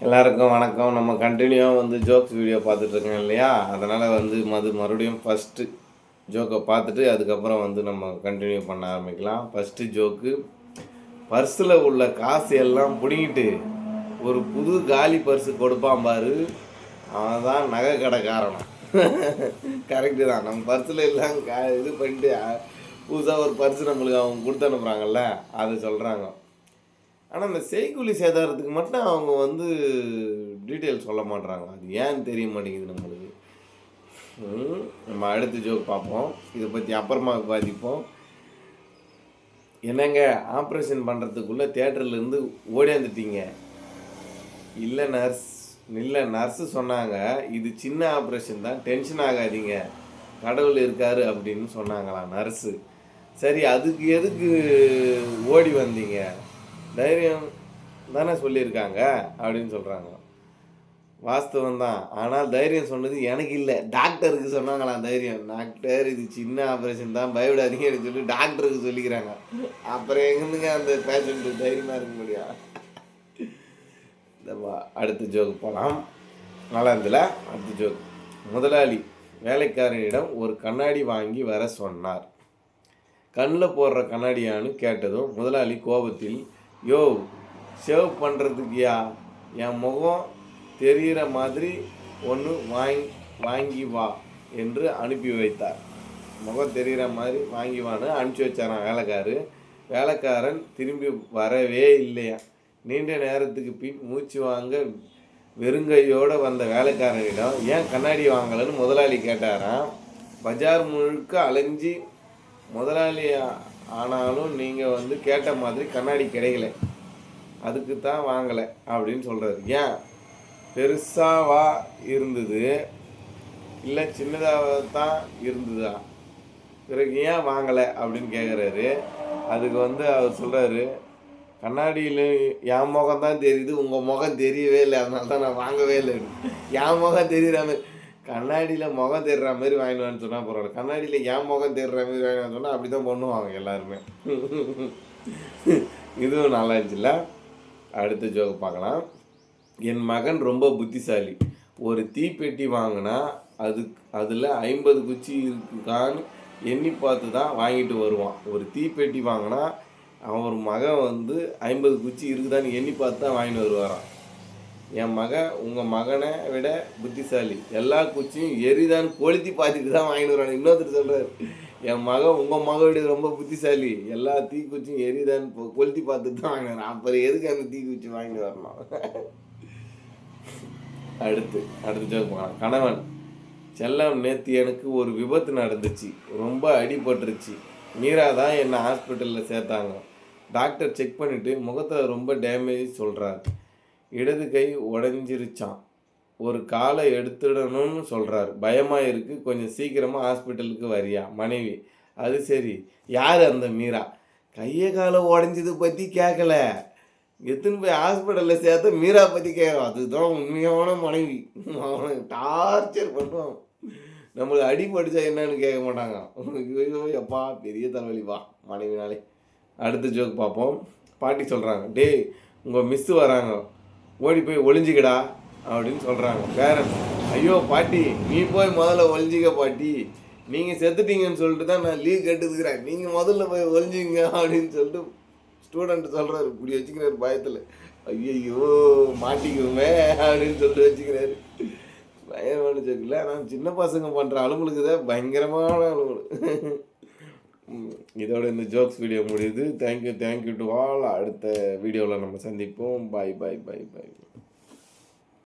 எல்லாருக்கும் வணக்கம். நம்ம கண்டினியூவாக ஜோக்ஸ் வீடியோ பார்த்துட்ருக்கோம் இல்லையா, அதனால் மறுபடியும் ஃபஸ்ட்டு ஜோக்கை பார்த்துட்டு அதுக்கப்புறம் நம்ம கண்டினியூ பண்ண ஆரம்பிக்கலாம். ஃபஸ்ட்டு ஜோக்கு, பர்ஸில் உள்ள காசு எல்லாம் பிடிங்கிட்டு ஒரு புது காலி பர்ஸு கொடுப்பான் பாரு, அவன் தான் நகை கடைக்காரணும். கரெக்டு தான். நம்ம பர்ஸில் எல்லாம் இது பண்ணிட்டு புதுசாக ஒரு பர்ஸு நம்மளுக்கு அவங்க கொடுத்து அனுப்புகிறாங்கல்ல, அதை சொல்கிறாங்க. ஆனால் இந்த செய்கூலி சேதாரத்துக்கு மட்டும் அவங்க டீட்டெயில் சொல்ல மாட்றாங்க. அது ஏன்னு தெரிய மாட்டேங்குது நம்மளுக்கு. நம்ம அடுத்த ஜோக் பார்ப்போம். இதை பற்றி அப்புறமா பாதிப்போம். என்னங்க ஆப்ரேஷன் பண்ணுறதுக்குள்ளே தேட்டர்லேருந்து ஓடியாந்துட்டீங்க? இல்லை நர்ஸு சொன்னாங்க, இது சின்ன ஆப்ரேஷன் தான், டென்ஷன் ஆகாதீங்க, கடவுள் இருக்காரு அப்படின்னு சொன்னாங்களாம் நர்ஸு. சரி, அதுக்கு எதுக்கு ஓடி வந்தீங்க? தைரியம் தானே சொல்லியிருக்காங்க அப்படின்னு சொல்கிறாங்க. வாஸ்தவம் தான். ஆனால் தைரியம் சொன்னது எனக்கு இல்லை, டாக்டருக்கு சொன்னாங்களாம் தைரியம். டாக்டர் இது சின்ன ஆப்ரேஷன் தான், பயப்படாதீங்கன்னு சொல்லி டாக்டருக்கு சொல்லிக்கிறாங்க. அப்புறம் எங்கேருந்துங்க அந்த பேஷண்ட்டு தைரியமாக இருக்க முடியும்? அடுத்த ஜோக்கு போகலாம். நல்லா இருந்தில்ல? அடுத்த ஜோக். முதலாளி வேலைக்காரனிடம் ஒரு கண்ணாடி வாங்கி வர சொன்னார். கண்ணில் போடுற கண்ணாடியான்னு கேட்டதும் முதலாளி கோபத்தில், யோ சேவ் பண்ணுறதுக்குயா, என் முகம் தெரிகிற மாதிரி ஒன்று வாங்கி வா என்று அனுப்பி வைத்தார். முகம் தெரிகிற மாதிரி வாங்கி வான்னு அனுப்பிச்சி வச்சாரான் வேலைக்காரன் திரும்பி வரவே இல்லையா. நீண்ட நேரத்துக்கு பின் மூச்சு வாங்க வெறுங்கையோடு வந்த வேலைக்காரனிடம் ஏன் கண்ணாடி வாங்கலைன்னு முதலாளி கேட்டாராம். பஜார் முழுக்க அலைஞ்சி முதலாளி ஆனாலும் நீங்கள் கேட்ட மாதிரி கண்ணாடி கிடைக்கல, அதுக்கு தான் வாங்கலை அப்படின்னு சொல்கிறாரு. ஏன், பெருசாவா இருந்தது இல்லை சின்னதாக தான் இருந்ததா, பிறகு ஏன் வாங்கலை அப்படின்னு கேட்குறாரு. அதுக்கு அவர் சொல்கிறாரு, கண்ணாடியில் என் முகம் தான் தெரியுது, உங்கள் முகம் தெரியவே இல்லை, அதனால தான் நான் வாங்கவே இல்லை. என் முகம் தெரிகிற மாதிரி, கண்ணாடியில் முகம் தெரிகிற மாதிரி வாங்கிடுவான்னு சொன்னால் பரவாயில்ல, கண்ணாடியில் என் முகம் தெரிகிற மாதிரி வாங்கினு சொன்னால் அப்படி தான் பண்ணுவாங்க எல்லாருமே. இதுவும் நல்லா இருந்துச்சுல்ல? அடுத்த ஜோக்கு பார்க்கலாம். என் மகன் ரொம்ப புத்திசாலி. ஒரு தீப்பெட்டி வாங்கினா அதில் 50 குச்சி இருக்குக்கான்னு எண்ணி பார்த்து தான் வாங்கிட்டு வருவான். ஒரு தீப்பெட்டி வாங்கினா அவர் மகன் 50 குச்சி இருக்குதான்னு எண்ணி பார்த்து தான் வாங்கிட்டு வருவாராம். என் மகன் உங்கள் மகனை விட புத்திசாலி, எல்லா குச்சியும் எரிதான் கொளுத்தி பார்த்துட்டு தான் வாங்கிட்டு வருவாங்க. இன்னொருத்தர் சொல்கிறார், என் மகன் உங்கள் மகன் விட ரொம்ப புத்திசாலி, எல்லா தீக்குச்சியும் எரிதான் கொளுத்தி பார்த்துட்டு தான் வாங்கிட்டு வரான், அப்புறம் எதுக்கு அந்த தீக்குச்சி வாங்கிட்டு வரணும்? அடுத்து ஜோக் போகலாம். கணவன், செல்லம் நேற்று எனக்கு ஒரு விபத்து நடந்துச்சு, ரொம்ப அடிபட்டுருச்சு, மீரா தான் என்னை ஹாஸ்பிட்டலில் சேர்த்தாங்க. டாக்டர் செக் பண்ணிவிட்டு முகத்தில் ரொம்ப டேமேஜ் சொல்கிறார். இடது கை உடஞ்சிருச்சான், ஒரு காலை எடுத்துடணும்னு சொல்கிறார். பயமாக இருக்குது, கொஞ்சம் சீக்கிரமாக ஹாஸ்பிட்டலுக்கு வரியா? மனைவி, அது சரி, யார் அந்த மீரா? கையை காலை உடஞ்சது பற்றி கேட்கல, எத்தனை போய் ஹாஸ்பிட்டலில் சேர்த்த மீரா பற்றி கேட்கும். அதுதான் உண்மையான மனைவி. அவனை டார்ச்சர் பண்ணுவான். நம்மளுக்கு அடிபடிச்சா என்னன்னு கேட்க மாட்டாங்க. ஐயோ எப்பா பெரிய தலைவலி வா மனைவினாலே. அடுத்த ஜோக் பார்ப்போம். பாட்டி சொல்கிறாங்க, டேய் உங்கள் மிஸ்ஸு வராங்க, ஓடி போய் ஒளிஞ்சிக்கடா அப்படின்னு சொல்கிறாங்க. பேரன், ஐயோ பாட்டி நீ போய் முதல்ல ஒளிஞ்சிக்க பாட்டி, நீங்கள் செத்துட்டீங்கன்னு சொல்லிட்டு தான் நான் லீவ் கேட்டுக்கிறேன், நீங்கள் முதல்ல போய் ஒளிஞ்சிங்க அப்படின்னு சொல்லிட்டு ஸ்டூடெண்ட் சொல்கிறாரு. இப்படி வச்சுக்கிறாரு பயத்தில். ஐயோ மாட்டிக்குமே அப்படின்னு சொல்லிட்டு வச்சுக்கிறாரு. பயமான ஜோக்கில். ஆனால் சின்ன பசங்க பண்ணுற அலுவலுக்கு தான் பயங்கரமான அலுவல். இதோட இந்த ஜோக்ஸ் வீடியோ முடியுது. Thank you to all. அடுத்த வீடியோவில் நம்ம சந்திப்போம். பாய்.